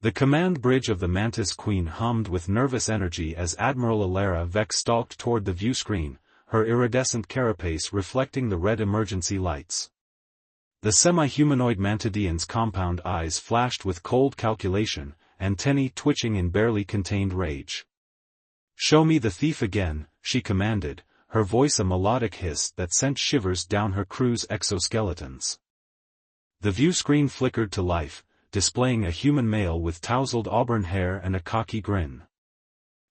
The command bridge of the Mantis Queen hummed with nervous energy as Admiral Alara Vex stalked toward the view screen, her iridescent carapace reflecting the red emergency lights. The semi-humanoid Mantidian's compound eyes flashed with cold calculation, antennae twitching in barely contained rage. "Show me the thief again," she commanded, her voice a melodic hiss that sent shivers down her crew's exoskeletons. The view screen flickered to life, displaying a human male with tousled auburn hair and a cocky grin.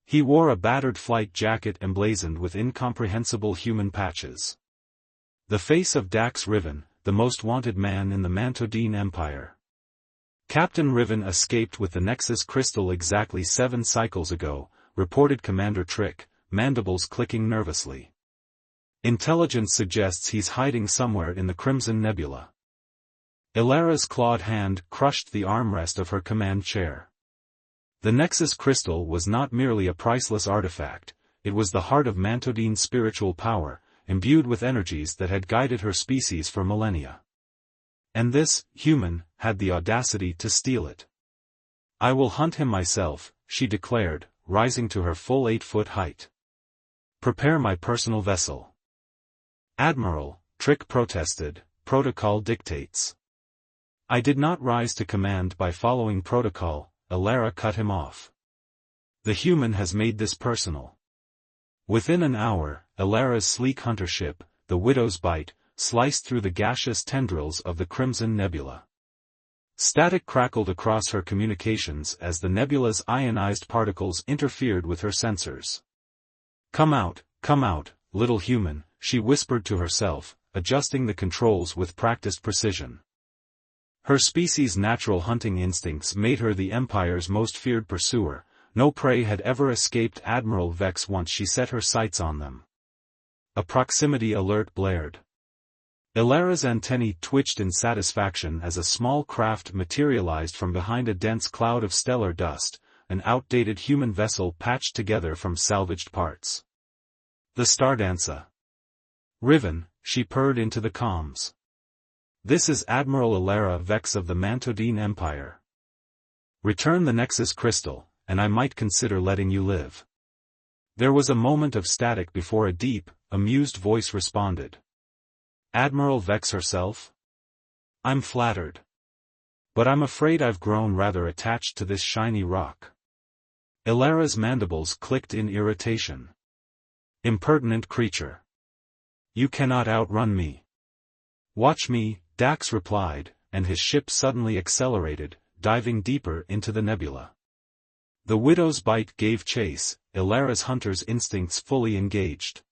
He wore a battered flight jacket emblazoned with incomprehensible human patches. The face of Dax Riven, the most wanted man in the Mantodine Empire. "Captain Riven escaped with the Nexus crystal exactly 7 cycles ago," reported Commander Trick, mandibles clicking nervously. "Intelligence suggests he's hiding somewhere in the Crimson Nebula." Alara's clawed hand crushed the armrest of her command chair. The Nexus crystal was not merely a priceless artifact, it was the heart of Mantodine's spiritual power, imbued with energies that had guided her species for millennia. And this, human, had the audacity to steal it. "I will hunt him myself," she declared, rising to her full 8-foot height. "Prepare my personal vessel." "Admiral," Trick protested, "protocol dictates." "I did not rise to command by following protocol," Alara cut him off. "The human has made this personal." Within an hour, Alara's sleek hunter ship, the Widow's Bite, sliced through the gaseous tendrils of the Crimson Nebula. Static crackled across her communications as the nebula's ionized particles interfered with her sensors. Come out, little human," she whispered to herself, adjusting the controls with practiced precision. Her species' natural hunting instincts made her the Empire's most feared pursuer. No prey had ever escaped Admiral Vex once she set her sights on them. A proximity alert blared. Alara's antennae twitched in satisfaction as a small craft materialized from behind a dense cloud of stellar dust, an outdated human vessel patched together from salvaged parts. "The Stardancer." "Riven," she purred into the comms. "This is Admiral Alara Vex of the Mantodine Empire. Return the Nexus crystal, and I might consider letting you live." There was a moment of static before a deep, amused voice responded. "Admiral Vex herself? I'm flattered. But I'm afraid I've grown rather attached to this shiny rock." Alara's mandibles clicked in irritation. "Impertinent creature. You cannot outrun me." "Watch me," Dax replied, and his ship suddenly accelerated, diving deeper into the nebula. The Widow's Bite gave chase, Alara's hunter's instincts fully engaged.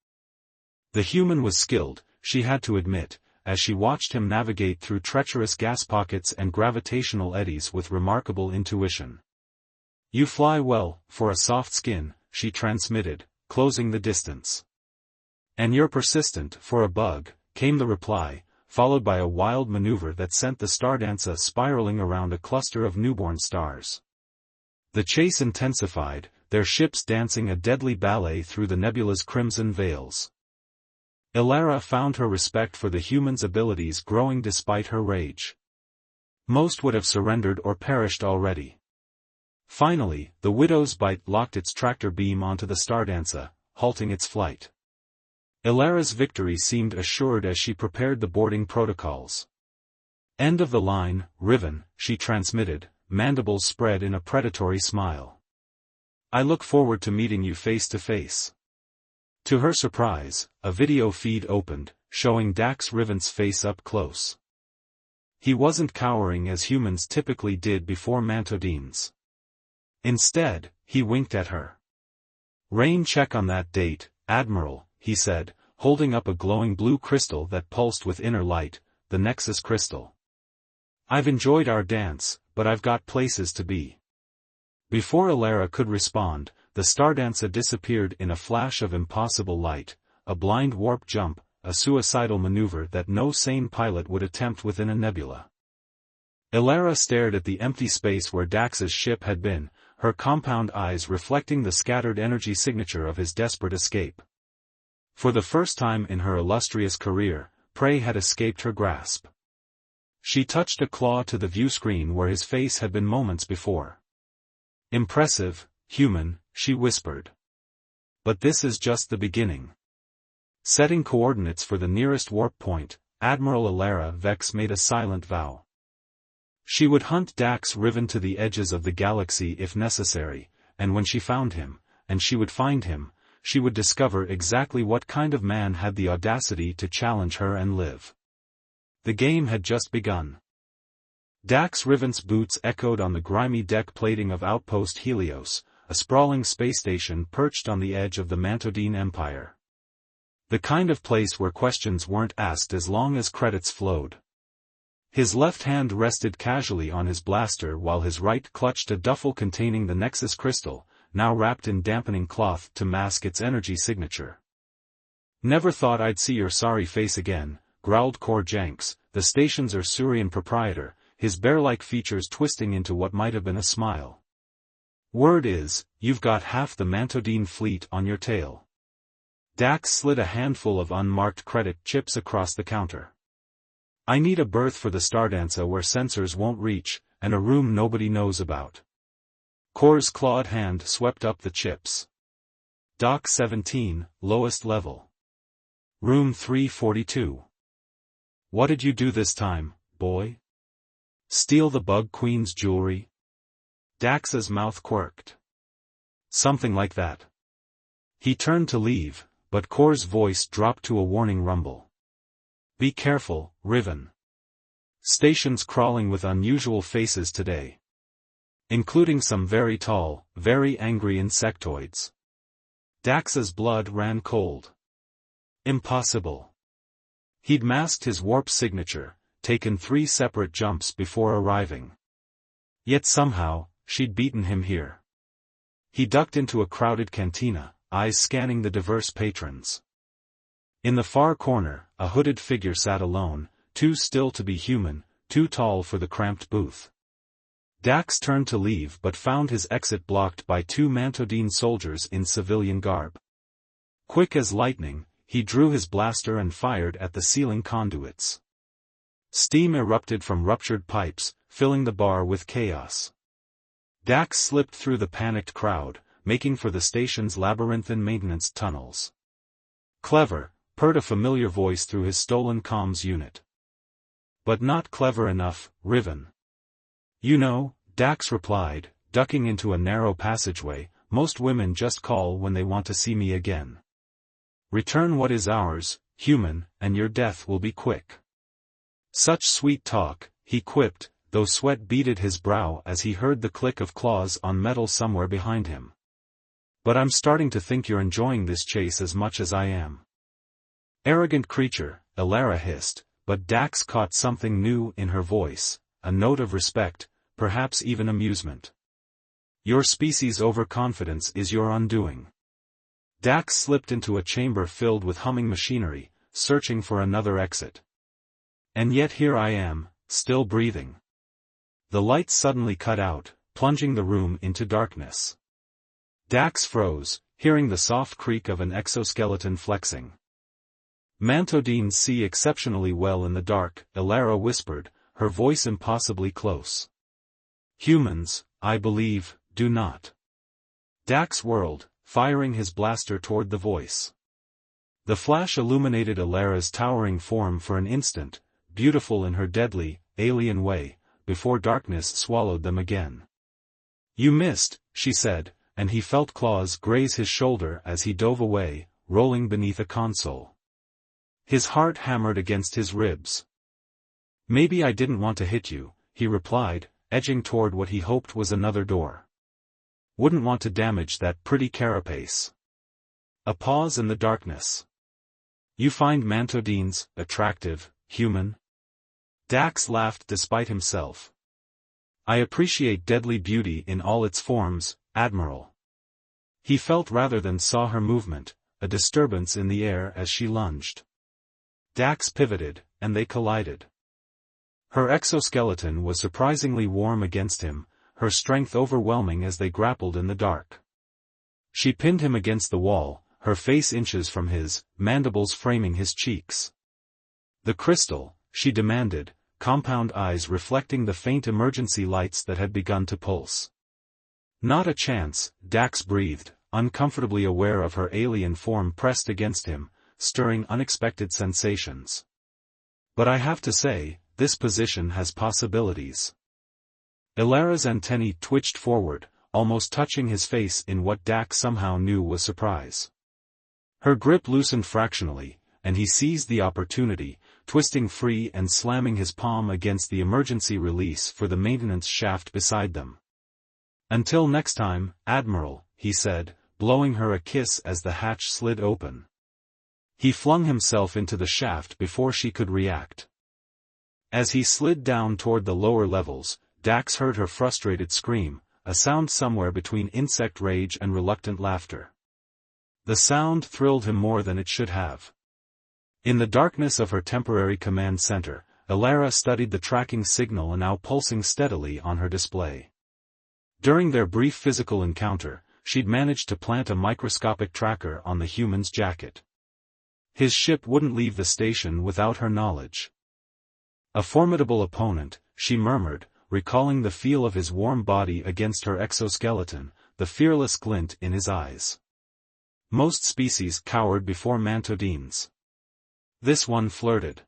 The human was skilled, she had to admit, as she watched him navigate through treacherous gas pockets and gravitational eddies with remarkable intuition. "You fly well, for a soft skin," she transmitted, closing the distance. "And you're persistent, for a bug," came the reply, followed by a wild maneuver that sent the Stardancer spiraling around a cluster of newborn stars. The chase intensified, their ships dancing a deadly ballet through the nebula's crimson veils. Alara found her respect for the human's abilities growing despite her rage. Most would have surrendered or perished already. Finally, the Widow's Bite locked its tractor beam onto the Stardancer, halting its flight. Alara's victory seemed assured as she prepared the boarding protocols. "End of the line, Riven," she transmitted, mandibles spread in a predatory smile. "I look forward to meeting you face to face." To her surprise, a video feed opened, showing Dax Riven's face up close. He wasn't cowering as humans typically did before Mantodines. Instead, he winked at her. "Rain check on that date, Admiral," he said, holding up a glowing blue crystal that pulsed with inner light, the Nexus crystal. "I've enjoyed our dance, but I've got places to be." Before Alara could respond, the Stardancer disappeared in a flash of impossible light, a blind warp jump, a suicidal maneuver that no sane pilot would attempt within a nebula. Alara stared at the empty space where Dax's ship had been, her compound eyes reflecting the scattered energy signature of his desperate escape. For the first time in her illustrious career, prey had escaped her grasp. She touched a claw to the view screen where his face had been moments before. Impressive, human, she whispered. But this is just the beginning. Setting coordinates for the nearest warp point, Admiral Alara Vex made a silent vow. She would hunt Dax Riven to the edges of the galaxy if necessary, and when she found him, and she would find him, she would discover exactly what kind of man had the audacity to challenge her and live. The game had just begun. Dax Riven's boots echoed on the grimy deck plating of Outpost Helios, a sprawling space station perched on the edge of the Mantodine Empire. The kind of place where questions weren't asked as long as credits flowed. His left hand rested casually on his blaster while his right clutched a duffel containing the Nexus crystal, now wrapped in dampening cloth to mask its energy signature. "Never thought I'd see your sorry face again," growled Kor Jenks, the station's Ursurian proprietor, his bear-like features twisting into what might have been a smile. "Word is, you've got half the Mantodine fleet on your tail." Dax slid a handful of unmarked credit chips across the counter. "I need a berth for the Stardancer where sensors won't reach, and a room nobody knows about." Kor's clawed hand swept up the chips. "Dock 17, lowest level. Room 342. What did you do this time, boy? Steal the Bug Queen's jewelry?" Dax's mouth quirked. "Something like that." He turned to leave, but Kor's voice dropped to a warning rumble. "Be careful, Riven. Station's crawling with unusual faces today. Including some very tall, very angry insectoids." Dax's blood ran cold. Impossible. He'd masked his warp signature, taken 3 separate jumps before arriving. Yet somehow, she'd beaten him here. He ducked into a crowded cantina, eyes scanning the diverse patrons. In the far corner, a hooded figure sat alone, too still to be human, too tall for the cramped booth. Dax turned to leave but found his exit blocked by 2 Mantodine soldiers in civilian garb. Quick as lightning, he drew his blaster and fired at the ceiling conduits. Steam erupted from ruptured pipes, filling the bar with chaos. Dax slipped through the panicked crowd, making for the station's labyrinthine maintenance tunnels. "Clever," purred a familiar voice through his stolen comms unit. "But not clever enough, Riven." "You know," Dax replied, ducking into a narrow passageway, "most women just call when they want to see me again. Return what is ours, human, and your death will be quick." "Such sweet talk," he quipped, though sweat beaded his brow as he heard the click of claws on metal somewhere behind him. "But I'm starting to think you're enjoying this chase as much as I am." "Arrogant creature," Alara hissed, but Dax caught something new in her voice, a note of respect, perhaps even amusement. "Your species' overconfidence is your undoing." Dax slipped into a chamber filled with humming machinery, searching for another exit. "And yet here I am, still breathing." The lights suddenly cut out, plunging the room into darkness. Dax froze, hearing the soft creak of an exoskeleton flexing. "Mantodines see exceptionally well in the dark," Alara whispered, her voice impossibly close. "Humans, I believe, do not." Dax whirled, firing his blaster toward the voice. The flash illuminated Alara's towering form for an instant, beautiful in her deadly, alien way, before darkness swallowed them again. "You missed," she said, and he felt claws graze his shoulder as he dove away, rolling beneath a console. His heart hammered against his ribs. "Maybe I didn't want to hit you," he replied, edging toward what he hoped was another door. "Wouldn't want to damage that pretty carapace." A pause in the darkness. "You find Mantodines attractive, human?" Dax laughed despite himself. "I appreciate deadly beauty in all its forms, Admiral." He felt rather than saw her movement, a disturbance in the air as she lunged. Dax pivoted, and they collided. Her exoskeleton was surprisingly warm against him, her strength overwhelming as they grappled in the dark. She pinned him against the wall, her face inches from his, mandibles framing his cheeks. "The crystal," she demanded, compound eyes reflecting the faint emergency lights that had begun to pulse. Not a chance, Dax breathed, uncomfortably aware of her alien form pressed against him, stirring unexpected sensations. But I have to say, this position has possibilities. Ilara's antennae twitched forward, almost touching his face in what Dax somehow knew was surprise. Her grip loosened fractionally, and he seized the opportunity, twisting free and slamming his palm against the emergency release for the maintenance shaft beside them. "Until next time, Admiral," he said, blowing her a kiss as the hatch slid open. He flung himself into the shaft before she could react. As he slid down toward the lower levels, Dax heard her frustrated scream, a sound somewhere between insect rage and reluctant laughter. The sound thrilled him more than it should have. In the darkness of her temporary command center, Ilara studied the tracking signal now pulsing steadily on her display. During their brief physical encounter, she'd managed to plant a microscopic tracker on the human's jacket. His ship wouldn't leave the station without her knowledge. A formidable opponent, she murmured, recalling the feel of his warm body against her exoskeleton, the fearless glint in his eyes. Most species cowered before mantodines. This one flirted.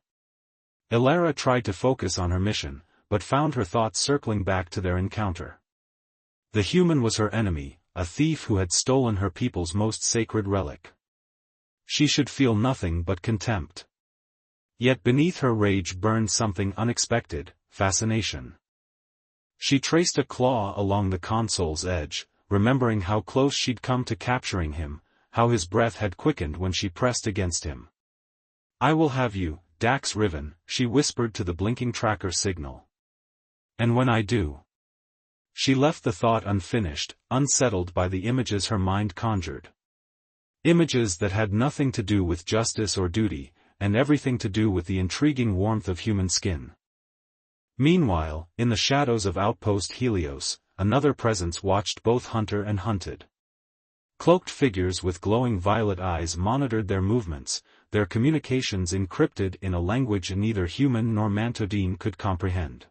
Ilara tried to focus on her mission, but found her thoughts circling back to their encounter. The human was her enemy, a thief who had stolen her people's most sacred relic. She should feel nothing but contempt. Yet beneath her rage burned something unexpected, fascination. She traced a claw along the console's edge, remembering how close she'd come to capturing him, how his breath had quickened when she pressed against him. "I will have you, Dax Riven," she whispered to the blinking tracker signal. "And when I do..." She left the thought unfinished, unsettled by the images her mind conjured. Images that had nothing to do with justice or duty, and everything to do with the intriguing warmth of human skin. Meanwhile, in the shadows of Outpost Helios, another presence watched both hunter and hunted. Cloaked figures with glowing violet eyes monitored their movements, their communications encrypted in a language neither human nor mantodine could comprehend.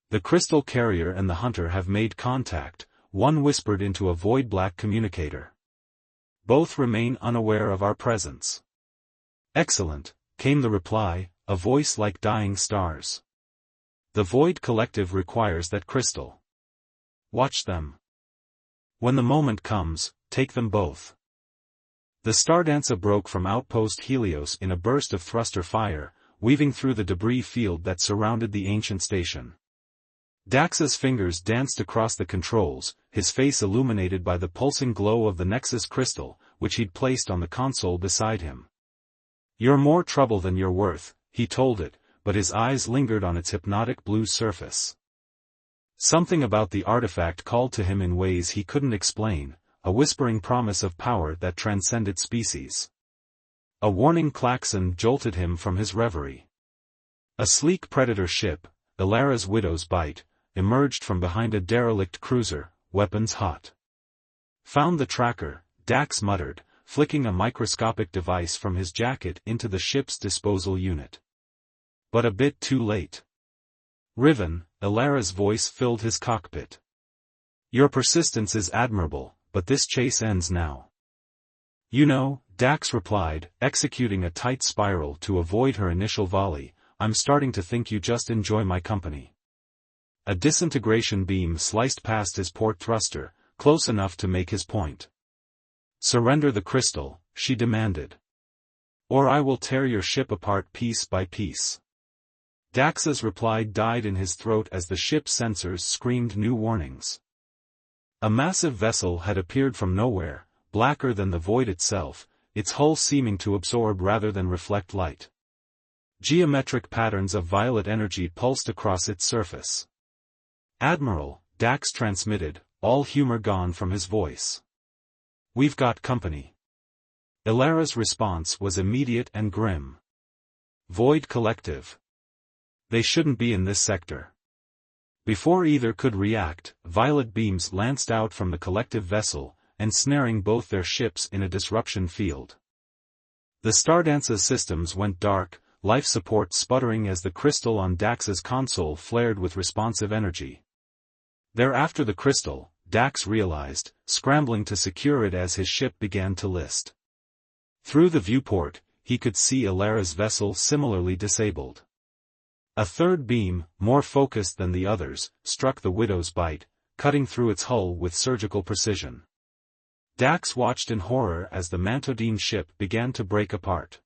"The crystal carrier and the hunter have made contact," one whispered into a void-black communicator. "Both remain unaware of our presence." "Excellent," came the reply, a voice like dying stars. "The Void Collective requires that crystal. Watch them. When the moment comes, take them both." The Stardancer broke from Outpost Helios in a burst of thruster fire, weaving through the debris field that surrounded the ancient station. Dax's fingers danced across the controls, his face illuminated by the pulsing glow of the Nexus crystal, which he'd placed on the console beside him. "You're more trouble than you're worth," he told it, but his eyes lingered on its hypnotic blue surface. Something about the artifact called to him in ways he couldn't explain, a whispering promise of power that transcended species. A warning klaxon jolted him from his reverie. A sleek predator ship, Ilara's Widow's Bite, emerged from behind a derelict cruiser, weapons hot. "Found the tracker," Dax muttered, flicking a microscopic device from his jacket into the ship's disposal unit. But a bit too late. "Riven," Ilara's voice filled his cockpit. "Your persistence is admirable, but this chase ends now." "You know," Dax replied, executing a tight spiral to avoid her initial volley, "I'm starting to think you just enjoy my company." A disintegration beam sliced past his port thruster, close enough to make his point. "Surrender the crystal," she demanded. "Or I will tear your ship apart piece by piece." Dax's reply died in his throat as the ship's sensors screamed new warnings. A massive vessel had appeared from nowhere, blacker than the void itself, its hull seeming to absorb rather than reflect light. Geometric patterns of violet energy pulsed across its surface. "Admiral," Dax transmitted, all humor gone from his voice. "We've got company." Ilara's response was immediate and grim. "Void Collective. They shouldn't be in this sector." Before either could react, violet beams lanced out from the collective vessel, ensnaring both their ships in a disruption field. The Stardance's systems went dark, life support sputtering as the crystal on Dax's console flared with responsive energy. "They're after the crystal," Dax realized, scrambling to secure it as his ship began to list. Through the viewport, he could see Alara's vessel similarly disabled. A third beam, more focused than the others, struck the Widow's Bite, cutting through its hull with surgical precision. Dax watched in horror as the Mantodine ship began to break apart.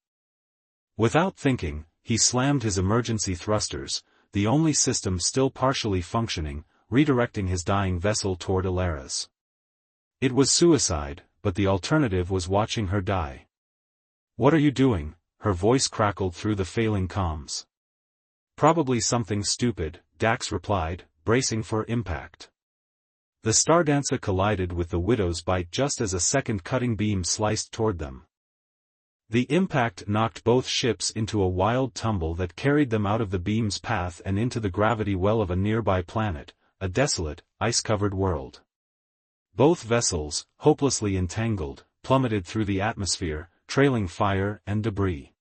Without thinking, he slammed his emergency thrusters, the only system still partially functioning, redirecting his dying vessel toward Alara's. It was suicide, but the alternative was watching her die. "What are you doing?" her voice crackled through the failing comms. "Probably something stupid," Dax replied, bracing for impact. The Stardancer collided with the Widow's Bite just as a second cutting beam sliced toward them. The impact knocked both ships into a wild tumble that carried them out of the beam's path and into the gravity well of a nearby planet, a desolate, ice-covered world. Both vessels, hopelessly entangled, plummeted through the atmosphere, trailing fire and debris.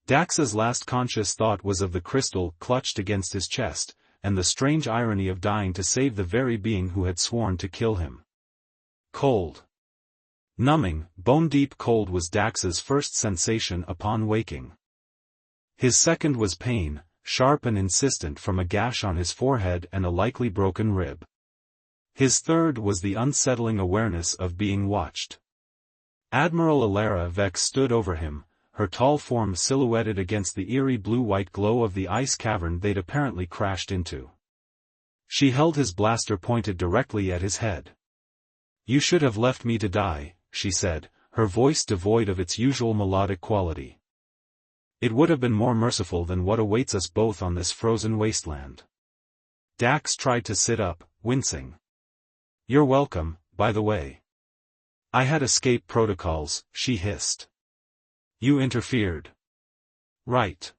Dax's last conscious thought was of the crystal clutched against his chest, and the strange irony of dying to save the very being who had sworn to kill him. Cold. Numbing, bone-deep cold was Dax's first sensation upon waking. His second was pain, sharp and insistent from a gash on his forehead and a likely broken rib. His third was the unsettling awareness of being watched. Admiral Alara Vex stood over him, her tall form silhouetted against the eerie blue-white glow of the ice cavern they'd apparently crashed into. She held his blaster pointed directly at his head. "You should have left me to die," she said, her voice devoid of its usual melodic quality. "It would have been more merciful than what awaits us both on this frozen wasteland." Dax tried to sit up, wincing. "You're welcome, by the way." "I had escape protocols," she hissed. "You interfered." "Right.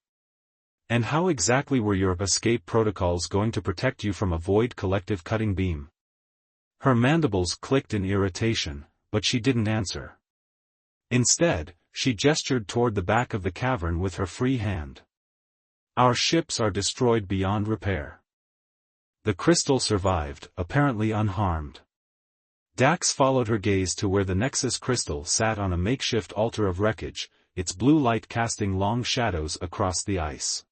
And how exactly were your escape protocols going to protect you from a void collective cutting beam?" Her mandibles clicked in irritation, but she didn't answer. Instead, she gestured toward the back of the cavern with her free hand. "Our ships are destroyed beyond repair." The crystal survived, apparently unharmed. Dax followed her gaze to where the Nexus crystal sat on a makeshift altar of wreckage, its blue light casting long shadows across the ice.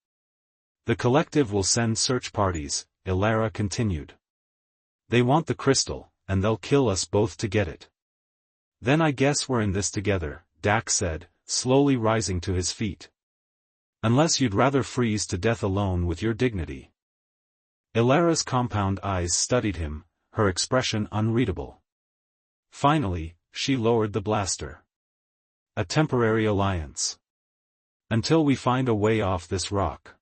"The collective will send search parties," Alara continued. "They want the crystal, and they'll kill us both to get it." "Then I guess we're in this together," Dax said, slowly rising to his feet. "Unless you'd rather freeze to death alone with your dignity." Alara's compound eyes studied him, her expression unreadable. Finally, she lowered the blaster. "A temporary alliance. Until we find a way off this rock."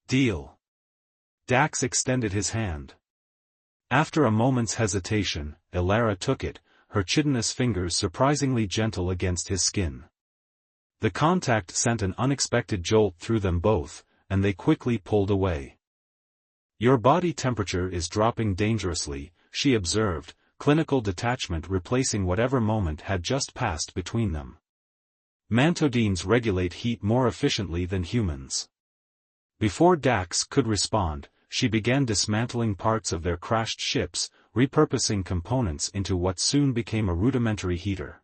"Deal." Dax extended his hand. After a moment's hesitation, Alara took it, her chitinous fingers surprisingly gentle against his skin. The contact sent an unexpected jolt through them both, and they quickly pulled away. "Your body temperature is dropping dangerously," she observed, clinical detachment replacing whatever moment had just passed between them. "Mantodines regulate heat more efficiently than humans." Before Dax could respond, she began dismantling parts of their crashed ships, repurposing components into what soon became a rudimentary heater.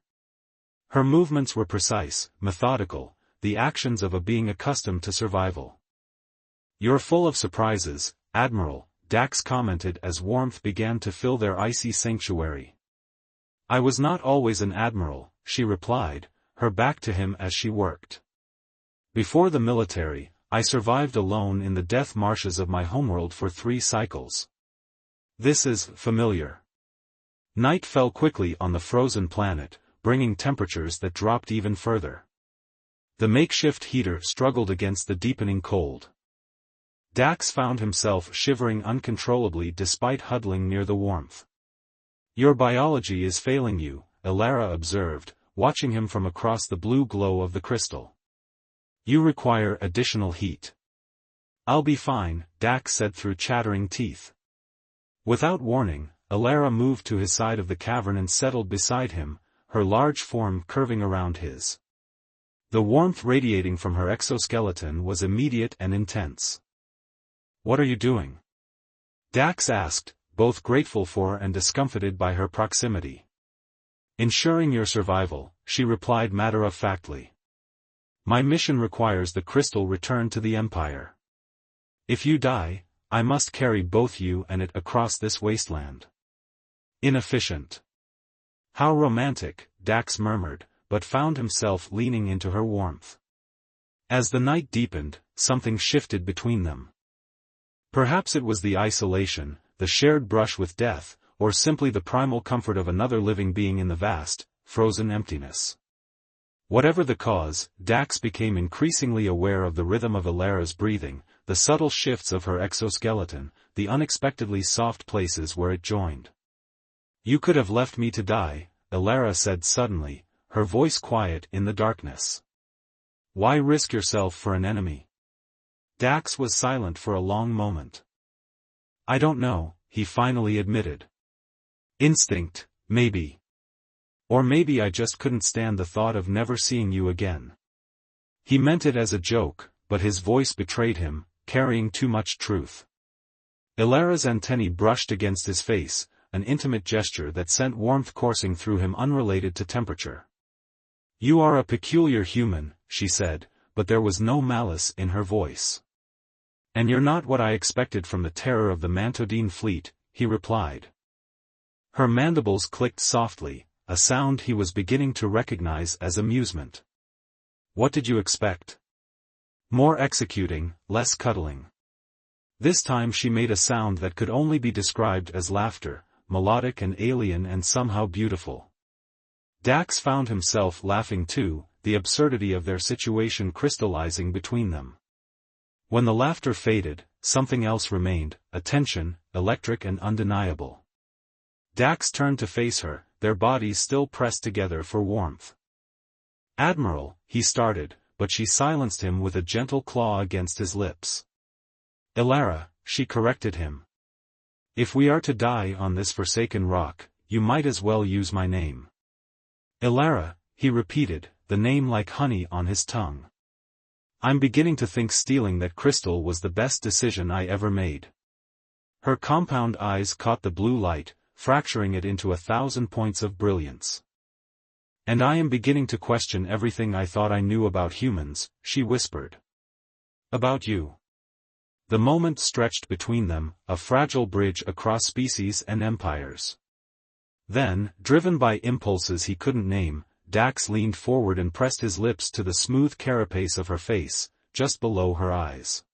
Her movements were precise, methodical, the actions of a being accustomed to survival. "You're full of surprises, Admiral," Dax commented as warmth began to fill their icy sanctuary. "I was not always an admiral," she replied, her back to him as she worked. "Before the military, I survived alone in the death marshes of my homeworld for 3 cycles. This is familiar." Night fell quickly on the frozen planet, bringing temperatures that dropped even further. The makeshift heater struggled against the deepening cold. Dax found himself shivering uncontrollably despite huddling near the warmth. "Your biology is failing you," Alara observed, watching him from across the blue glow of the crystal. "You require additional heat." "I'll be fine," Dax said through chattering teeth. Without warning, Alara moved to his side of the cavern and settled beside him, her large form curving around his. The warmth radiating from her exoskeleton was immediate and intense. "What are you doing?" Dax asked, both grateful for and discomfited by her proximity. "Ensuring your survival," she replied matter-of-factly. "My mission requires the crystal returned to the Empire. If you die, I must carry both you and it across this wasteland." "Inefficient." "How romantic," Dax murmured, but found himself leaning into her warmth. As the night deepened, something shifted between them. Perhaps it was the isolation, the shared brush with death, or simply the primal comfort of another living being in the vast, frozen emptiness. Whatever the cause, Dax became increasingly aware of the rhythm of Alara's breathing, the subtle shifts of her exoskeleton, the unexpectedly soft places where it joined. "You could have left me to die," Alara said suddenly, her voice quiet in the darkness. "Why risk yourself for an enemy?" Dax was silent for a long moment. "I don't know," he finally admitted. "Instinct, maybe. Or maybe I just couldn't stand the thought of never seeing you again." He meant it as a joke, but his voice betrayed him, carrying too much truth. Alara's antennae brushed against his face, an intimate gesture that sent warmth coursing through him unrelated to temperature. "You are a peculiar human," she said, but there was no malice in her voice. "And you're not what I expected from the terror of the Mantodine fleet," he replied. Her mandibles clicked softly, a sound he was beginning to recognize as amusement. "What did you expect?" "More executing, less cuddling." This time she made a sound that could only be described as laughter, melodic and alien and somehow beautiful. Dax found himself laughing too, the absurdity of their situation crystallizing between them. When the laughter faded, something else remained, a tension, electric and undeniable. Dax turned to face her, their bodies still pressed together for warmth. "Admiral," he started, but she silenced him with a gentle claw against his lips. "Alara," she corrected him. "If we are to die on this forsaken rock, you might as well use my name." "Alara," he repeated, the name like honey on his tongue. "I'm beginning to think stealing that crystal was the best decision I ever made." Her compound eyes caught the blue light, fracturing it into 1,000 points of brilliance. "And I am beginning to question everything I thought I knew about humans," she whispered. "About you." The moment stretched between them, a fragile bridge across species and empires. Then, driven by impulses he couldn't name, Dax leaned forward and pressed his lips to the smooth carapace of her face, just below her eyes.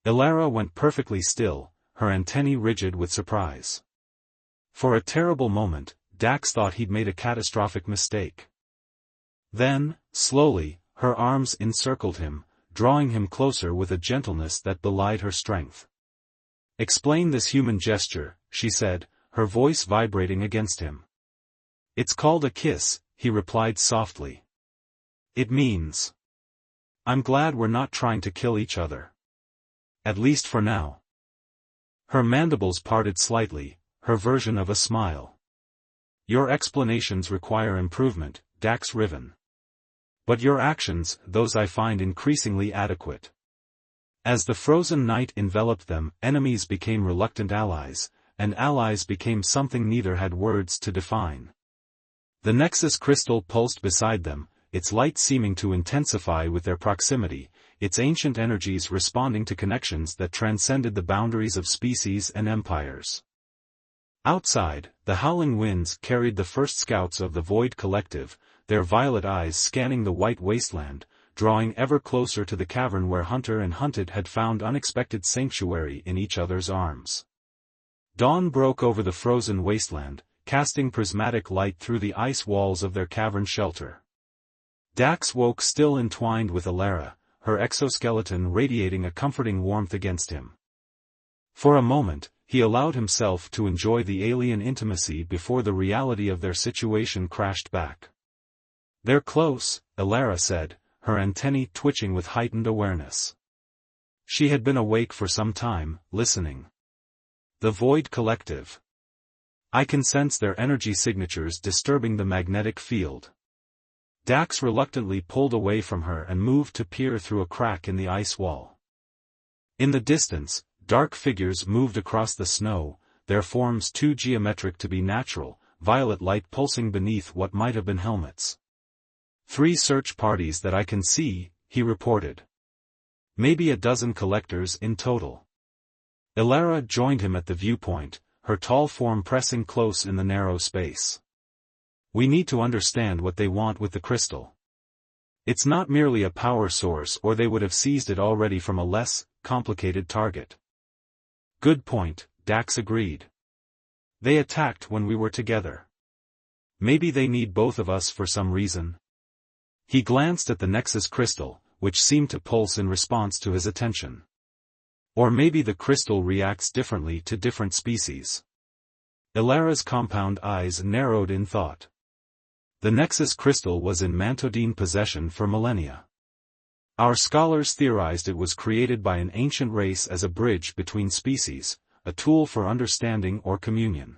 Alara went perfectly still, her antennae rigid with surprise. For a terrible moment, Dax thought he'd made a catastrophic mistake. Then, slowly, her arms encircled him, drawing him closer with a gentleness that belied her strength. "Explain this human gesture," she said, her voice vibrating against him. "It's called a kiss," he replied softly. "It means, I'm glad we're not trying to kill each other. At least for now." Her mandibles parted slightly, her version of a smile. "Your explanations require improvement, Dax Riven. But your actions, those I find increasingly adequate." As the frozen night enveloped them, enemies became reluctant allies, and allies became something neither had words to define. The Nexus crystal pulsed beside them, its light seeming to intensify with their proximity, its ancient energies responding to connections that transcended the boundaries of species and empires. Outside, the howling winds carried the first scouts of the Void Collective, their violet eyes scanning the white wasteland, drawing ever closer to the cavern where hunter and hunted had found unexpected sanctuary in each other's arms. Dawn broke over the frozen wasteland, casting prismatic light through the ice walls of their cavern shelter. Dax woke still entwined with Alara, her exoskeleton radiating a comforting warmth against him. For a moment, he allowed himself to enjoy the alien intimacy before the reality of their situation crashed back. "They're close," Alara said, her antennae twitching with heightened awareness. She had been awake for some time, listening. "The Void Collective. I can sense their energy signatures disturbing the magnetic field." Dax reluctantly pulled away from her and moved to peer through a crack in the ice wall. In the distance, dark figures moved across the snow, their forms too geometric to be natural, violet light pulsing beneath what might have been helmets. 3 search parties that I can see, he reported. Maybe a dozen collectors in total. Ilara joined him at the viewpoint, her tall form pressing close in the narrow space. We need to understand what they want with the crystal. It's not merely a power source, or they would have seized it already from a less complicated target. Good point, Dax agreed. They attacked when we were together. Maybe they need both of us for some reason. He glanced at the Nexus crystal, which seemed to pulse in response to his attention. Or maybe the crystal reacts differently to different species. Ilara's compound eyes narrowed in thought. The Nexus crystal was in Mantodine possession for millennia. Our scholars theorized it was created by an ancient race as a bridge between species, a tool for understanding or communion.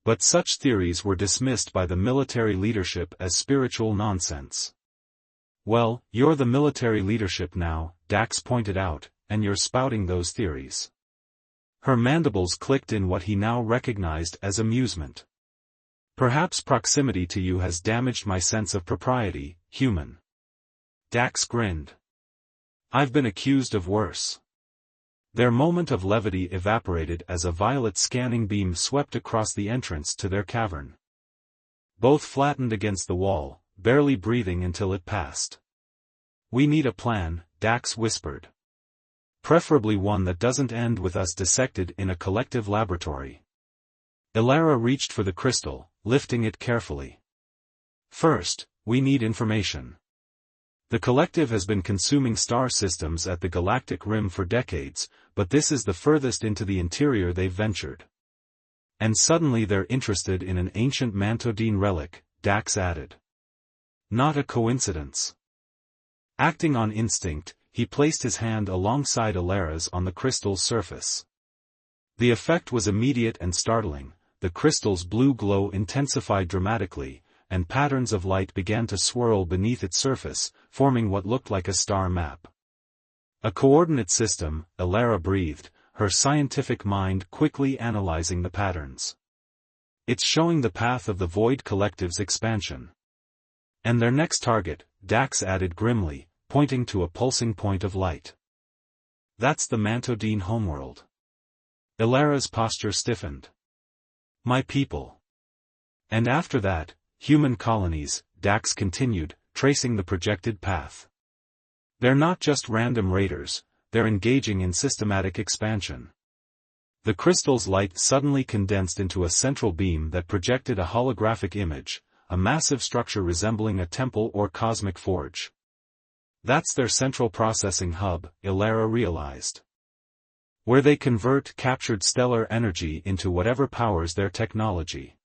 But such theories were dismissed by the military leadership as spiritual nonsense. Well, you're the military leadership now, Dax pointed out, and you're spouting those theories. Her mandibles clicked in what he now recognized as amusement. Perhaps proximity to you has damaged my sense of propriety, human. Dax grinned. I've been accused of worse. Their moment of levity evaporated as a violet scanning beam swept across the entrance to their cavern. Both flattened against the wall, barely breathing until it passed. We need a plan, Dax whispered. Preferably one that doesn't end with us dissected in a collective laboratory. Ilara reached for the crystal, lifting it carefully. First, we need information. The collective has been consuming star systems at the galactic rim for decades, but this is the furthest into the interior they've ventured. And suddenly they're interested in an ancient Mantodine relic, Dax added. Not a coincidence. Acting on instinct, he placed his hand alongside Ilara's on the crystal's surface. The effect was immediate and startling. The crystal's blue glow intensified dramatically, and patterns of light began to swirl beneath its surface, forming what looked like a star map. A coordinate system, Ilara breathed, her scientific mind quickly analyzing the patterns. It's showing the path of the Void Collective's expansion. And their next target, Dax added grimly, pointing to a pulsing point of light. That's the Mantodine homeworld. Ilara's posture stiffened. My people. And after that, human colonies, Dax continued, tracing the projected path. They're not just random raiders, they're engaging in systematic expansion. The crystal's light suddenly condensed into a central beam that projected a holographic image, a massive structure resembling a temple or cosmic forge. That's their central processing hub, Ilara realized. Where they convert captured stellar energy into whatever powers their technology.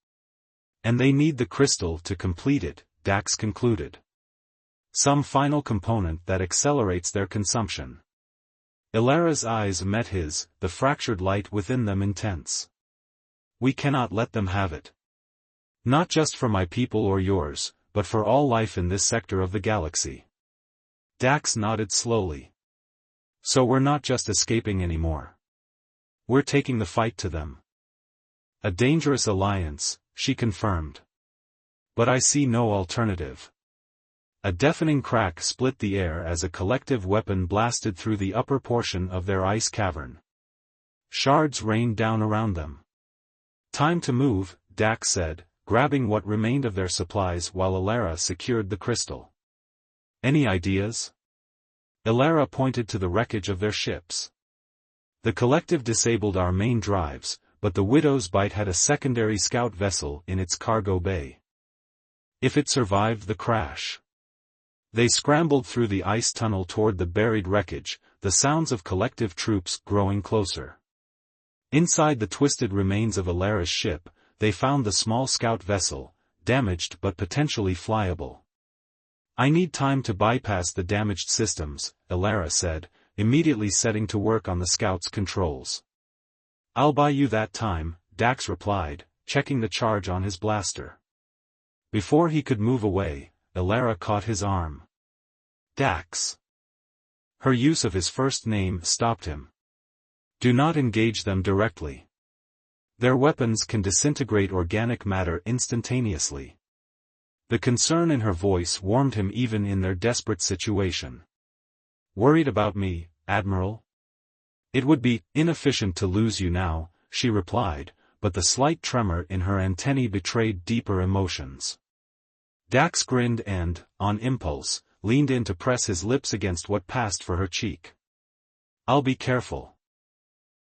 And they need the crystal to complete it, Dax concluded. Some final component that accelerates their consumption. Ilara's eyes met his, the fractured light within them intense. We cannot let them have it. Not just for my people or yours, but for all life in this sector of the galaxy. Dax nodded slowly. So we're not just escaping anymore. We're taking the fight to them. A dangerous alliance, she confirmed. But I see no alternative. A deafening crack split the air as a collective weapon blasted through the upper portion of their ice cavern. Shards rained down around them. Time to move, Dax said, grabbing what remained of their supplies while Ilara secured the crystal. Any ideas? Ilara pointed to the wreckage of their ships. The collective disabled our main drives, but the Widow's Bite had a secondary scout vessel in its cargo bay. If it survived the crash. They scrambled through the ice tunnel toward the buried wreckage, the sounds of collective troops growing closer. Inside the twisted remains of Ilara's ship, they found the small scout vessel, damaged but potentially flyable. I need time to bypass the damaged systems, Ilara said, immediately setting to work on the scout's controls. I'll buy you that time, Dax replied, checking the charge on his blaster. Before he could move away, Ilara caught his arm. Dax. Her use of his first name stopped him. Do not engage them directly. Their weapons can disintegrate organic matter instantaneously. The concern in her voice warmed him even in their desperate situation. "Worried about me, Admiral?" "It would be inefficient to lose you now," she replied, but the slight tremor in her antennae betrayed deeper emotions. Dax grinned and, on impulse, leaned in to press his lips against what passed for her cheek. "I'll be careful."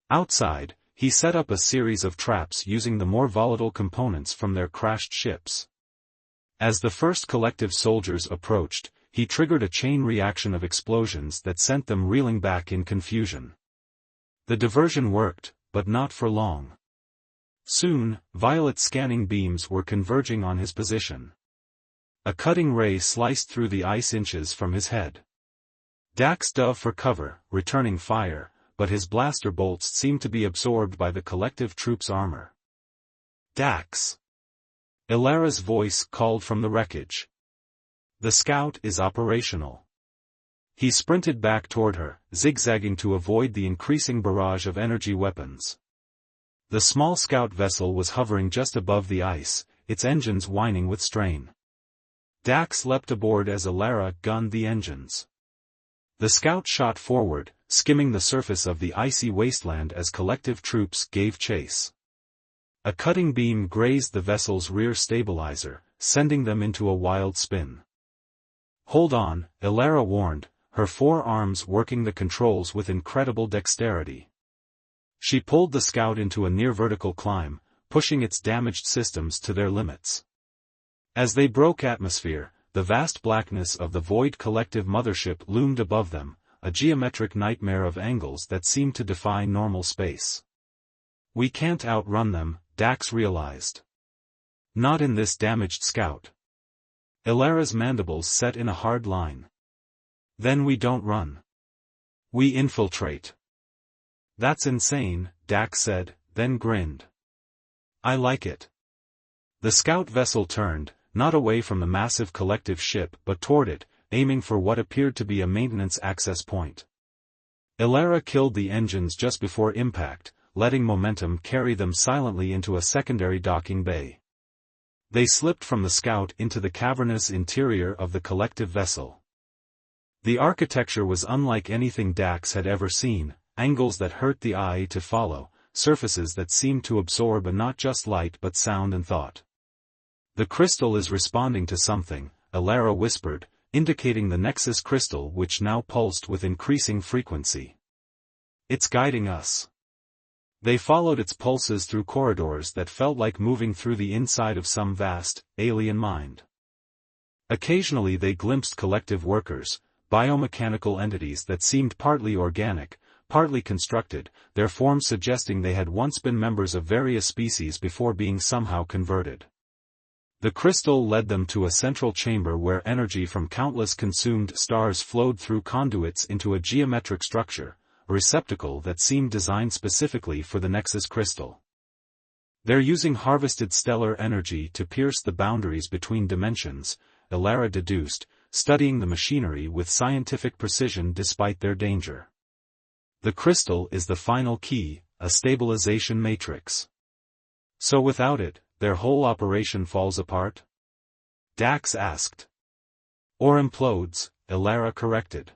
Outside, he set up a series of traps using the more volatile components from their crashed ships. As the first collective soldiers approached, he triggered a chain reaction of explosions that sent them reeling back in confusion. The diversion worked, but not for long. Soon, violet scanning beams were converging on his position. A cutting ray sliced through the ice inches from his head. Dax dove for cover, returning fire, but his blaster bolts seemed to be absorbed by the collective troops' armor. "Dax!" Ilara's voice called from the wreckage. "The scout is operational." He sprinted back toward her, zigzagging to avoid the increasing barrage of energy weapons. The small scout vessel was hovering just above the ice, its engines whining with strain. Dax leapt aboard as Ilara gunned the engines. The scout shot forward, skimming the surface of the icy wasteland as collective troops gave chase. A cutting beam grazed the vessel's rear stabilizer, sending them into a wild spin. "Hold on," Ilara warned, her four arms working the controls with incredible dexterity. She pulled the scout into a near-vertical climb, pushing its damaged systems to their limits. As they broke atmosphere, the vast blackness of the Void Collective mothership loomed above them, a geometric nightmare of angles that seemed to defy normal space. "We can't outrun them," Dax realized. "Not in this damaged scout." Ilara's mandibles set in a hard line. "Then we don't run. We infiltrate." "That's insane," Dax said, then grinned. "I like it." The scout vessel turned, not away from the massive collective ship but toward it, aiming for what appeared to be a maintenance access point. Ilara killed the engines just before impact, letting momentum carry them silently into a secondary docking bay. They slipped from the scout into the cavernous interior of the collective vessel. The architecture was unlike anything Dax had ever seen, angles that hurt the eye to follow, surfaces that seemed to absorb not just light but sound and thought. "The crystal is responding to something," Ilara whispered, indicating the Nexus crystal which now pulsed with increasing frequency. "It's guiding us." They followed its pulses through corridors that felt like moving through the inside of some vast, alien mind. Occasionally they glimpsed collective workers, biomechanical entities that seemed partly organic, partly constructed, their forms suggesting they had once been members of various species before being somehow converted. The crystal led them to a central chamber where energy from countless consumed stars flowed through conduits into a geometric structure, a receptacle that seemed designed specifically for the Nexus crystal. "They're using harvested stellar energy to pierce the boundaries between dimensions," Ilara deduced, studying the machinery with scientific precision despite their danger. "The crystal is the final key, a stabilization matrix. So without it, their whole operation falls apart?" Dax asked. "Or implodes," Ilara corrected.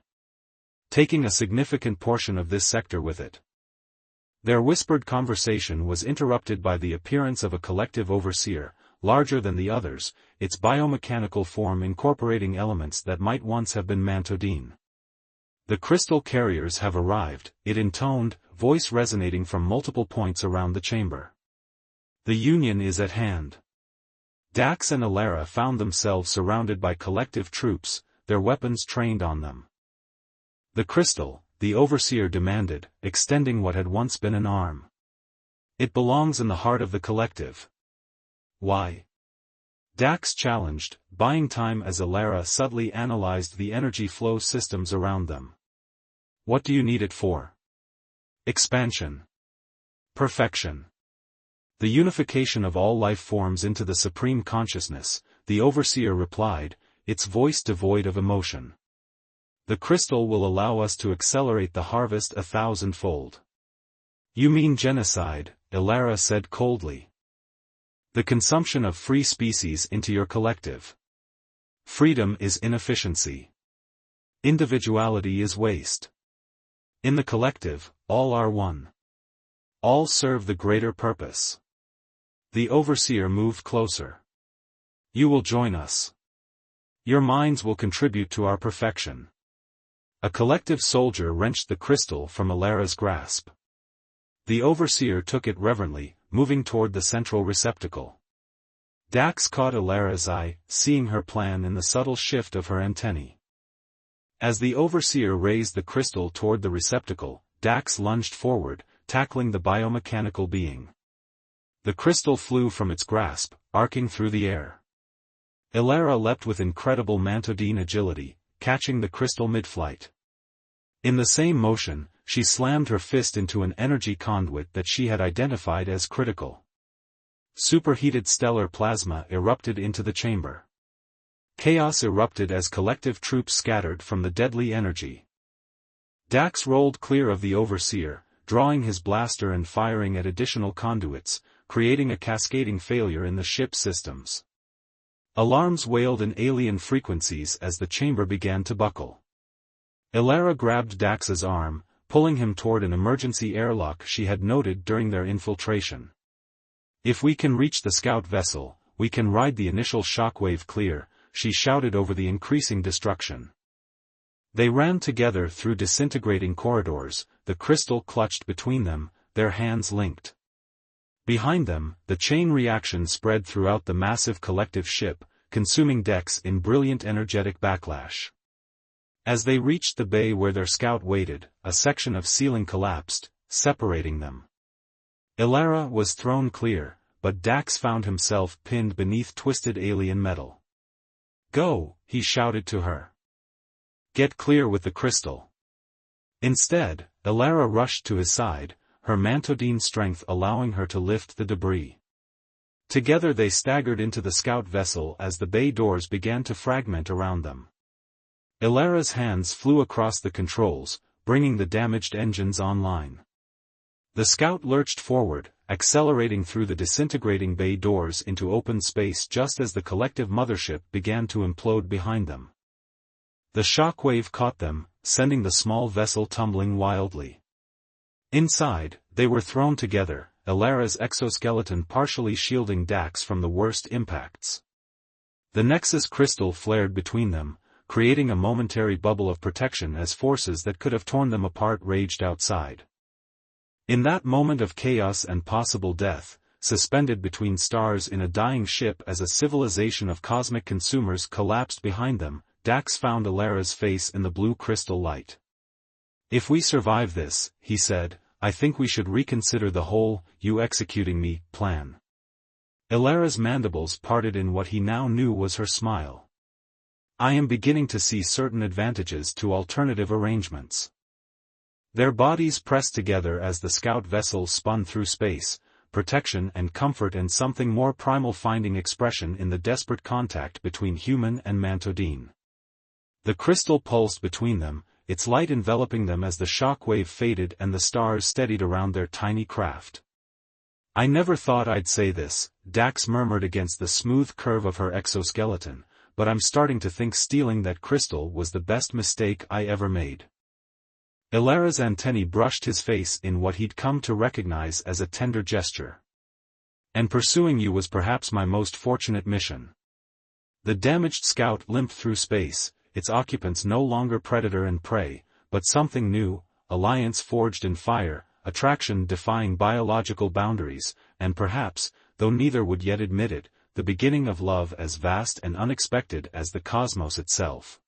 "Taking a significant portion of this sector with it." Their whispered conversation was interrupted by the appearance of a collective overseer, larger than the others, its biomechanical form incorporating elements that might once have been Mantodine. "The crystal carriers have arrived," it intoned, voice resonating from multiple points around the chamber. "The Union is at hand." Dax and Ilara found themselves surrounded by collective troops, their weapons trained on them. "The crystal," the overseer demanded, extending what had once been an arm. "It belongs in the heart of the collective." "Why?" Dax challenged, buying time as Ilara subtly analyzed the energy flow systems around them. "What do you need it for?" "Expansion. Perfection. The unification of all life forms into the supreme consciousness," the overseer replied, its voice devoid of emotion. "The crystal will allow us to accelerate the harvest 1,000-fold. "You mean genocide," Elara said coldly. The consumption of free species into your collective. Freedom is inefficiency. Individuality is waste. In the collective, all are one. All serve the greater purpose. The overseer moved closer. You will join us. Your minds will contribute to our perfection. A collective soldier wrenched the crystal from Elara's grasp. The overseer took it reverently, moving toward the central receptacle. Dax caught Elara's eye, seeing her plan in the subtle shift of her antennae. As the overseer raised the crystal toward the receptacle, Dax lunged forward, tackling the biomechanical being. The crystal flew from its grasp, arcing through the air. Elara leapt with incredible Mantodine agility, catching the crystal mid-flight. In the same motion, she slammed her fist into an energy conduit that she had identified as critical. Superheated stellar plasma erupted into the chamber. Chaos erupted as collective troops scattered from the deadly energy. Dax rolled clear of the overseer, drawing his blaster and firing at additional conduits, creating a cascading failure in the ship's systems. Alarms wailed in alien frequencies as the chamber began to buckle. Elara grabbed Dax's arm, pulling him toward an emergency airlock she had noted during their infiltration. If we can reach the scout vessel, we can ride the initial shockwave clear, she shouted over the increasing destruction. They ran together through disintegrating corridors, the crystal clutched between them, their hands linked. Behind them, the chain reaction spread throughout the massive collective ship, consuming decks in brilliant energetic backlash. As they reached the bay where their scout waited, a section of ceiling collapsed, separating them. Elara was thrown clear, but Dax found himself pinned beneath twisted alien metal. Go, he shouted to her. Get clear with the crystal. Instead, Elara rushed to his side, her Mantodine strength allowing her to lift the debris. Together they staggered into the scout vessel as the bay doors began to fragment around them. Elara's hands flew across the controls, bringing the damaged engines online. The scout lurched forward, accelerating through the disintegrating bay doors into open space just as the collective mothership began to implode behind them. The shockwave caught them, sending the small vessel tumbling wildly. Inside, they were thrown together, Elara's exoskeleton partially shielding Dax from the worst impacts. The Nexus crystal flared between them, creating a momentary bubble of protection as forces that could have torn them apart raged outside. In that moment of chaos and possible death, suspended between stars in a dying ship as a civilization of cosmic consumers collapsed behind them, Dax found Elara's face in the blue crystal light. If we survive this, he said, I think we should reconsider the whole, you executing me, plan. Elara's mandibles parted in what he now knew was her smile. I am beginning to see certain advantages to alternative arrangements. Their bodies pressed together as the scout vessel spun through space, protection and comfort and something more primal finding expression in the desperate contact between human and Mantodine. The crystal pulsed between them, its light enveloping them as the shockwave faded and the stars steadied around their tiny craft. I never thought I'd say this, Dax murmured against the smooth curve of her exoskeleton, but I'm starting to think stealing that crystal was the best mistake I ever made. Elara's antennae brushed his face in what he'd come to recognize as a tender gesture. And pursuing you was perhaps my most fortunate mission. The damaged scout limped through space, its occupants no longer predator and prey, but something new, alliance forged in fire, attraction defying biological boundaries, and perhaps, though neither would yet admit it, the beginning of love as vast and unexpected as the cosmos itself.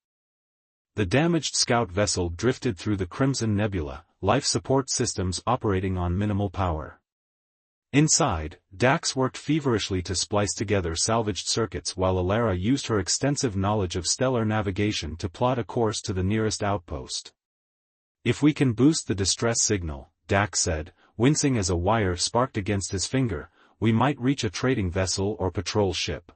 The damaged scout vessel drifted through the Crimson Nebula, life support systems operating on minimal power. Inside, Dax worked feverishly to splice together salvaged circuits while Elara used her extensive knowledge of stellar navigation to plot a course to the nearest outpost. If we can boost the distress signal, Dax said, wincing as a wire sparked against his finger, we might reach a trading vessel or patrol ship.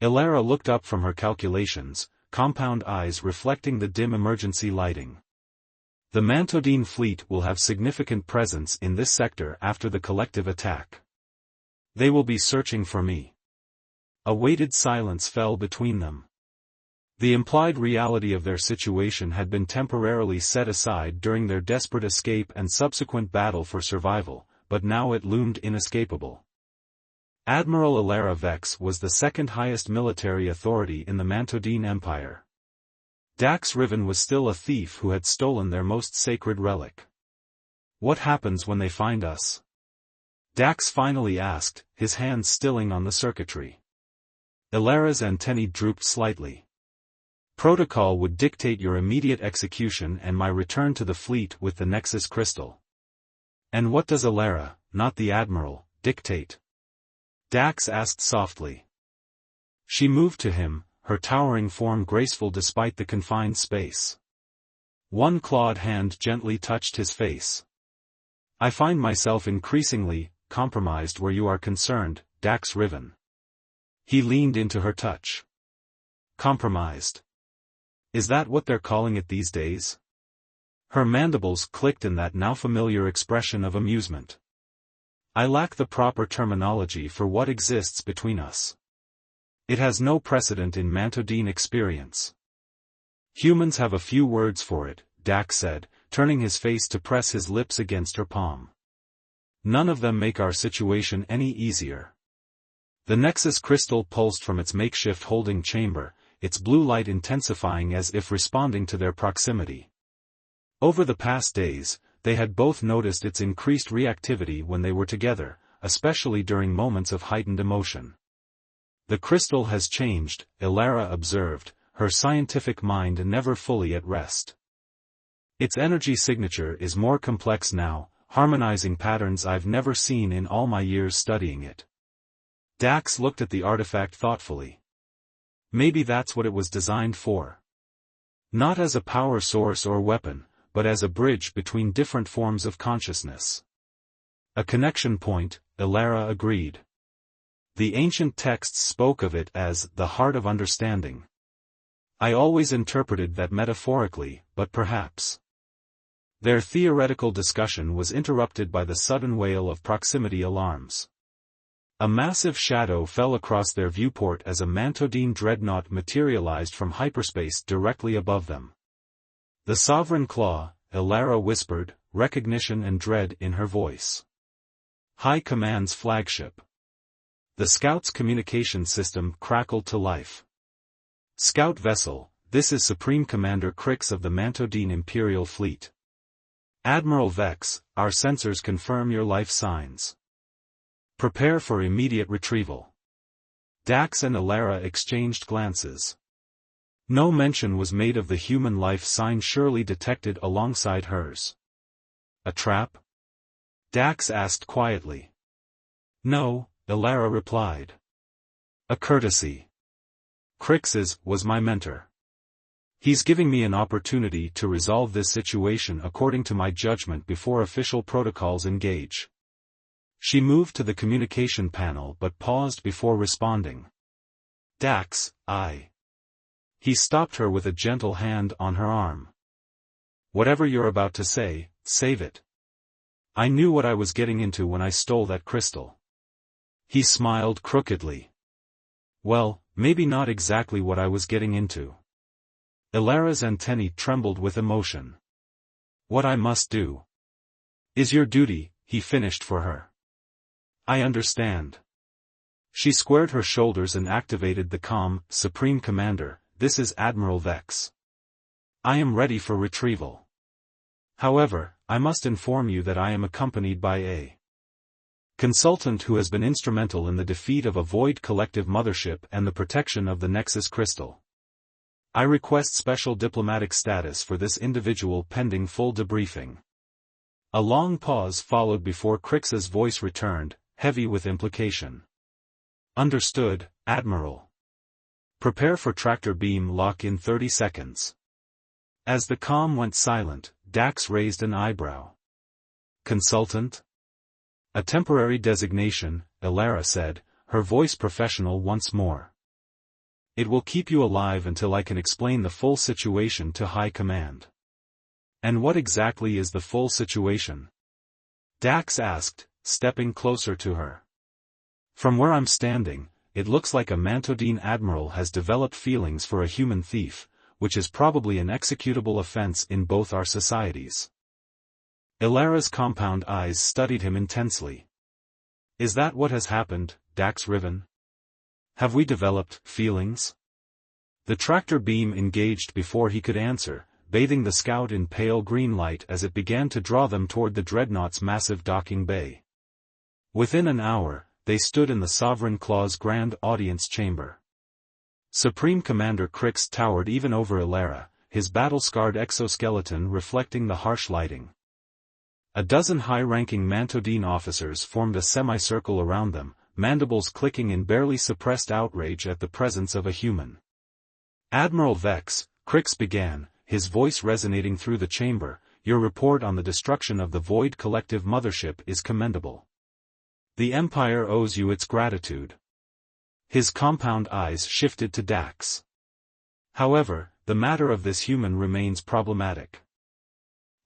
Elara looked up from her calculations, compound eyes reflecting the dim emergency lighting. The Mantodine fleet will have significant presence in this sector after the collective attack. They will be searching for me. A weighted silence fell between them. The implied reality of their situation had been temporarily set aside during their desperate escape and subsequent battle for survival, but now it loomed inescapable. Admiral Alara Vex was the second highest military authority in the Mantodine Empire. Dax Riven was still a thief who had stolen their most sacred relic. What happens when they find us? Dax finally asked, his hands stilling on the circuitry. Alara's antennae drooped slightly. Protocol would dictate your immediate execution and my return to the fleet with the Nexus crystal. And what does Alara, not the Admiral, dictate? Dax asked softly. She moved to him, her towering form graceful despite the confined space. One clawed hand gently touched his face. I find myself increasingly compromised where you are concerned, Dax Riven. He leaned into her touch. Compromised. Is that what they're calling it these days? Her mandibles clicked in that now familiar expression of amusement. I lack the proper terminology for what exists between us. It has no precedent in Mantodine experience. Humans have a few words for it, Dax said, turning his face to press his lips against her palm. None of them make our situation any easier. The Nexus crystal pulsed from its makeshift holding chamber, its blue light intensifying as if responding to their proximity. Over the past days, they had both noticed its increased reactivity when they were together, especially during moments of heightened emotion. The crystal has changed, Alara observed, her scientific mind never fully at rest. Its energy signature is more complex now, harmonizing patterns I've never seen in all my years studying it. Dax looked at the artifact thoughtfully. Maybe that's what it was designed for. Not as a power source or weapon, but as a bridge between different forms of consciousness. A connection point, Alara agreed. The ancient texts spoke of it as the heart of understanding. I always interpreted that metaphorically, but perhaps. Their theoretical discussion was interrupted by the sudden wail of proximity alarms. A massive shadow fell across their viewport as a Mantodine dreadnought materialized from hyperspace directly above them. The Sovereign Claw, Alara whispered, recognition and dread in her voice. High Command's flagship. The Scout's communication system crackled to life. Scout vessel, this is Supreme Commander Crix of the Mantodine Imperial Fleet. Admiral Vex, our sensors confirm your life signs. Prepare for immediate retrieval. Dax and Alara exchanged glances. No mention was made of the human life sign surely detected alongside hers. A trap? Dax asked quietly. No, Alara replied. A courtesy. Crix's was my mentor. He's giving me an opportunity to resolve this situation according to my judgment before official protocols engage. She moved to the communication panel but paused before responding. Dax, He stopped her with a gentle hand on her arm. Whatever you're about to say, save it. I knew what I was getting into when I stole that crystal. He smiled crookedly. Well, maybe not exactly what I was getting into. Alara's antennae trembled with emotion. What I must do is your duty, he finished for her. I understand. She squared her shoulders and activated the comm, Supreme Commander, this is Admiral Vex. I am ready for retrieval. However, I must inform you that I am accompanied by a consultant who has been instrumental in the defeat of a Void Collective mothership and the protection of the Nexus crystal. I request special diplomatic status for this individual pending full debriefing. A long pause followed before Crix's voice returned, heavy with implication. Understood, Admiral. Prepare for tractor beam lock in 30 seconds. As the comm went silent, Dax raised an eyebrow. Consultant? A temporary designation, Alara said, her voice professional once more. It will keep you alive until I can explain the full situation to High Command. And what exactly is the full situation? Dax asked, stepping closer to her. From where I'm standing, it looks like a Mantodine admiral has developed feelings for a human thief, which is probably an executable offense in both our societies. Ilara's compound eyes studied him intensely. Is that what has happened, Dax Riven? Have we developed feelings? The tractor beam engaged before he could answer, bathing the scout in pale green light as it began to draw them toward the dreadnought's massive docking bay. Within an hour, they stood in the Sovereign Claw's grand audience chamber. Supreme Commander Crix towered even over Ilara, his battle-scarred exoskeleton reflecting the harsh lighting. A dozen high-ranking Mantodine officers formed a semicircle around them, mandibles clicking in barely suppressed outrage at the presence of a human. Admiral Vex, Crix began, his voice resonating through the chamber, your report on the destruction of the Void Collective Mothership is commendable. The Empire owes you its gratitude. His compound eyes shifted to Dax. However, the matter of this human remains problematic.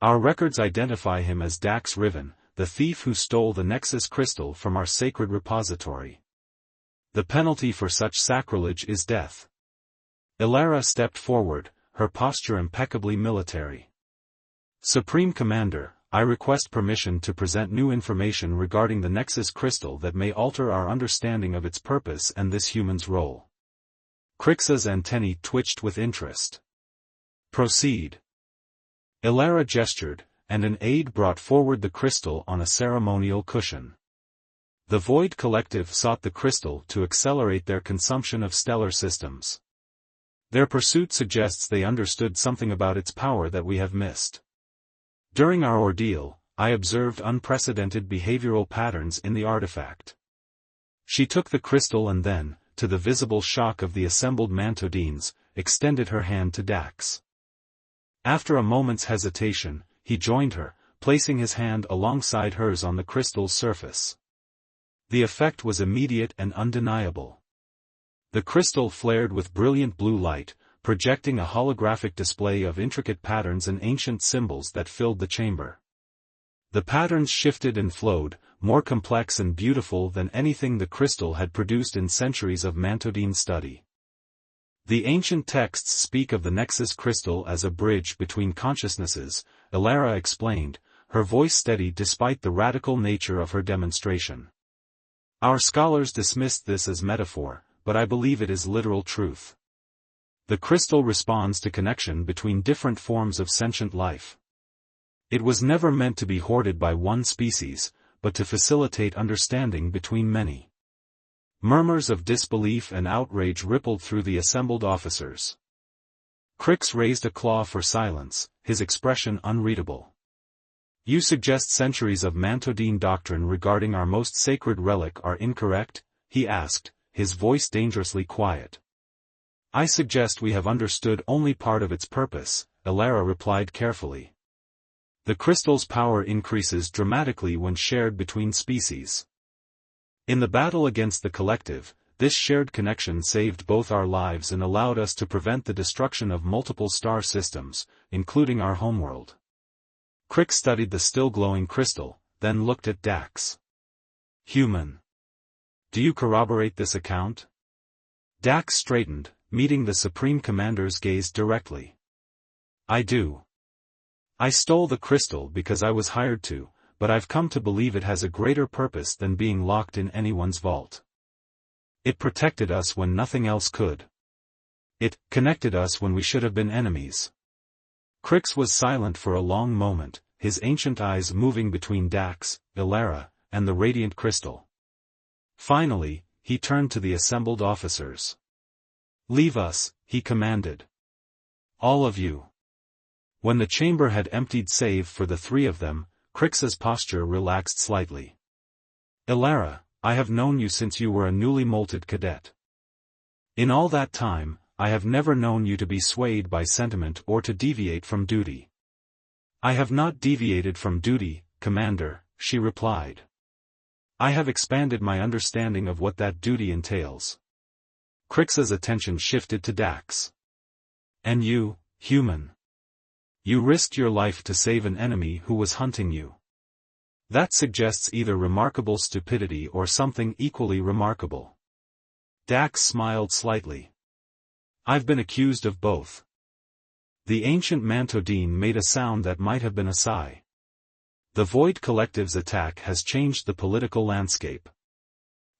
Our records identify him as Dax Riven, the thief who stole the Nexus crystal from our sacred repository. The penalty for such sacrilege is death. Ilara stepped forward, her posture impeccably military. Supreme Commander, I request permission to present new information regarding the Nexus crystal that may alter our understanding of its purpose and this human's role. Crix's antennae twitched with interest. Proceed. Ilara gestured, and an aide brought forward the crystal on a ceremonial cushion. The Void Collective sought the crystal to accelerate their consumption of stellar systems. Their pursuit suggests they understood something about its power that we have missed. During our ordeal, I observed unprecedented behavioral patterns in the artifact. She took the crystal and then, to the visible shock of the assembled Mantodines, extended her hand to Dax. After a moment's hesitation, he joined her, placing his hand alongside hers on the crystal's surface. The effect was immediate and undeniable. The crystal flared with brilliant blue light, projecting a holographic display of intricate patterns and ancient symbols that filled the chamber. The patterns shifted and flowed, more complex and beautiful than anything the crystal had produced in centuries of Mantodine study. The ancient texts speak of the Nexus crystal as a bridge between consciousnesses, Ilara explained, her voice steady despite the radical nature of her demonstration. Our scholars dismissed this as metaphor, but I believe it is literal truth. The crystal responds to connection between different forms of sentient life. It was never meant to be hoarded by one species, but to facilitate understanding between many. Murmurs of disbelief and outrage rippled through the assembled officers. Crix raised a claw for silence, his expression unreadable. You suggest centuries of Mantodine doctrine regarding our most sacred relic are incorrect? He asked, his voice dangerously quiet. I suggest we have understood only part of its purpose, Ilara replied carefully. The crystal's power increases dramatically when shared between species. In the battle against the collective, this shared connection saved both our lives and allowed us to prevent the destruction of multiple star systems, including our homeworld. Crix studied the still-glowing crystal, then looked at Dax. Human. Do you corroborate this account? Dax straightened, meeting the Supreme Commander's gaze directly. I do. I stole the crystal because I was hired to, but I've come to believe it has a greater purpose than being locked in anyone's vault. It protected us when nothing else could. It connected us when we should have been enemies. Crix was silent for a long moment, his ancient eyes moving between Dax, Ilara, and the radiant crystal. Finally, he turned to the assembled officers. Leave us, he commanded. All of you. When the chamber had emptied save for the three of them, Crix's posture relaxed slightly. Ilara, I have known you since you were a newly molted cadet. In all that time, I have never known you to be swayed by sentiment or to deviate from duty. I have not deviated from duty, Commander, she replied. I have expanded my understanding of what that duty entails. Crix's attention shifted to Dax. And you, human. You risked your life to save an enemy who was hunting you. That suggests either remarkable stupidity or something equally remarkable. Dax smiled slightly. I've been accused of both. The ancient Mantodine made a sound that might have been a sigh. The Void Collective's attack has changed the political landscape.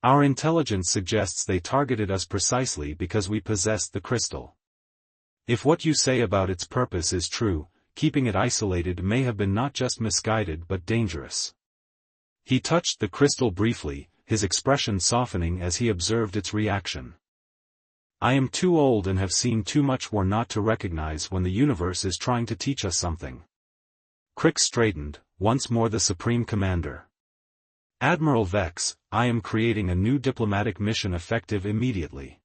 Our intelligence suggests they targeted us precisely because we possessed the crystal. If what you say about its purpose is true, keeping it isolated may have been not just misguided but dangerous. He touched the crystal briefly, his expression softening as he observed its reaction. I am too old and have seen too much war not to recognize when the universe is trying to teach us something. Crick straightened, once more the Supreme Commander. Admiral Vex, I am creating a new diplomatic mission effective immediately.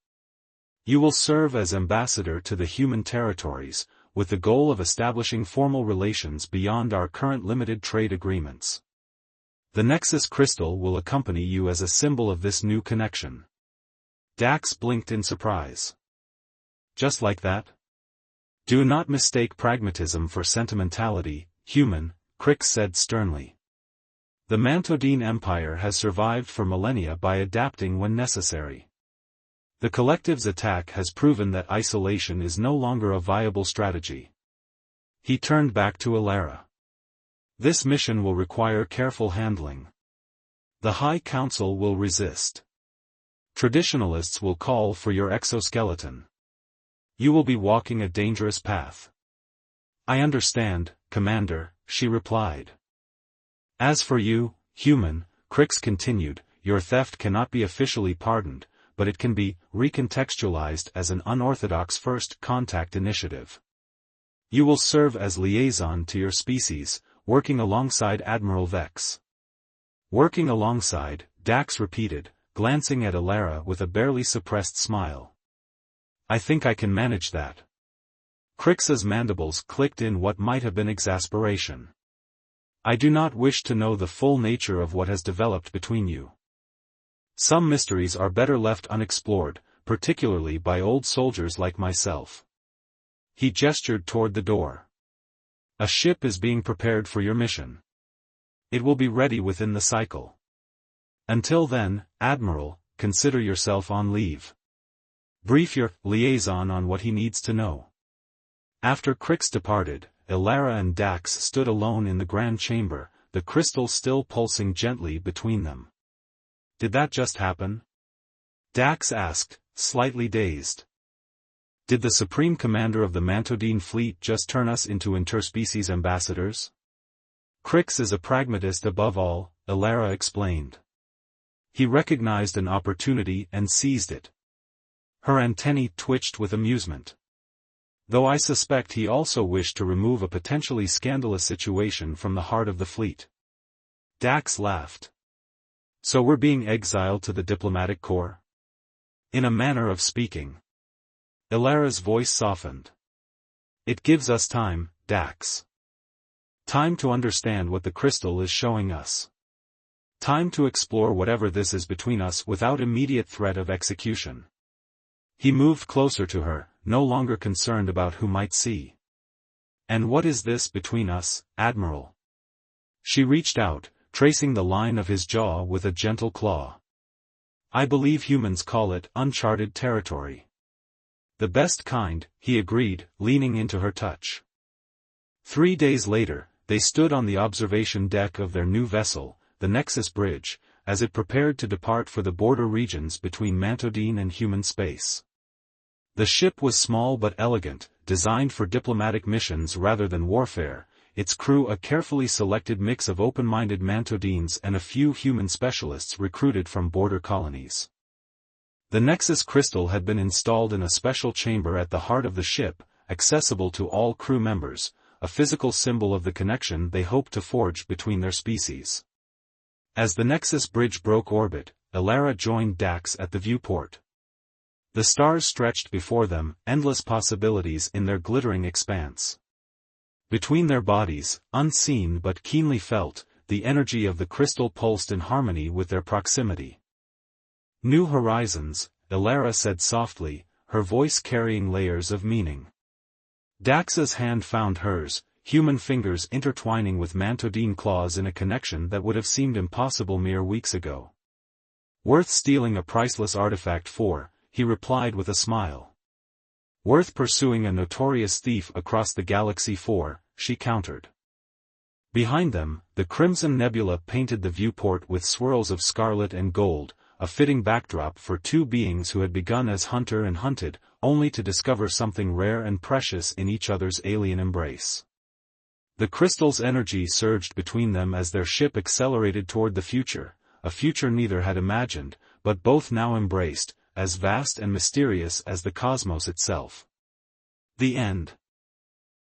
You will serve as ambassador to the human territories, with the goal of establishing formal relations beyond our current limited trade agreements. The Nexus crystal will accompany you as a symbol of this new connection. Dax blinked in surprise. Just like that? Do not mistake pragmatism for sentimentality, human, Crick said sternly. The Mantodine Empire has survived for millennia by adapting when necessary. The Collective's attack has proven that isolation is no longer a viable strategy. He turned back to Alara. This mission will require careful handling. The High Council will resist. Traditionalists will call for your exoskeleton. You will be walking a dangerous path. I understand, Commander, she replied. As for you, human, Crix continued, your theft cannot be officially pardoned, but it can be recontextualized as an unorthodox first contact initiative. You will serve as liaison to your species, working alongside Admiral Vex. Working alongside, Dax repeated, glancing at Alara with a barely suppressed smile. I think I can manage that. Crix's mandibles clicked in what might have been exasperation. I do not wish to know the full nature of what has developed between you. Some mysteries are better left unexplored, particularly by old soldiers like myself. He gestured toward the door. A ship is being prepared for your mission. It will be ready within the cycle. Until then, Admiral, consider yourself on leave. Brief your liaison on what he needs to know. After Crix departed, Alara and Dax stood alone in the grand chamber, the crystal still pulsing gently between them. Did that just happen? Dax asked, slightly dazed. Did the Supreme Commander of the Mantodine fleet just turn us into interspecies ambassadors? Crix is a pragmatist above all, Alara explained. He recognized an opportunity and seized it. Her antennae twitched with amusement. Though I suspect he also wished to remove a potentially scandalous situation from the heart of the fleet. Dax laughed. So we're being exiled to the diplomatic corps? In a manner of speaking. Alara's voice softened. It gives us time, Dax. Time to understand what the crystal is showing us. Time to explore whatever this is between us without immediate threat of execution. He moved closer to her, no longer concerned about who might see. And what is this between us, Admiral? She reached out, tracing the line of his jaw with a gentle claw. I believe humans call it uncharted territory. The best kind, he agreed, leaning into her touch. 3 days later, they stood on the observation deck of their new vessel, the Nexus Bridge, as it prepared to depart for the border regions between Mantodine and human space. The ship was small but elegant, designed for diplomatic missions rather than warfare, its crew a carefully selected mix of open-minded Mantodines and a few human specialists recruited from border colonies. The Nexus crystal had been installed in a special chamber at the heart of the ship, accessible to all crew members, a physical symbol of the connection they hoped to forge between their species. As the Nexus bridge broke orbit, Alara joined Dax at the viewport. The stars stretched before them, endless possibilities in their glittering expanse. Between their bodies, unseen but keenly felt, the energy of the crystal pulsed in harmony with their proximity. New horizons, Alara said softly, her voice carrying layers of meaning. Dax's hand found hers, human fingers intertwining with mantodine claws in a connection that would have seemed impossible mere weeks ago. "Worth stealing a priceless artifact for," he replied with a smile. "Worth pursuing a notorious thief across the galaxy for," she countered. Behind them, the crimson nebula painted the viewport with swirls of scarlet and gold, a fitting backdrop for two beings who had begun as hunter and hunted, only to discover something rare and precious in each other's alien embrace. The crystal's energy surged between them as their ship accelerated toward the future, a future neither had imagined, but both now embraced, as vast and mysterious as the cosmos itself. The end.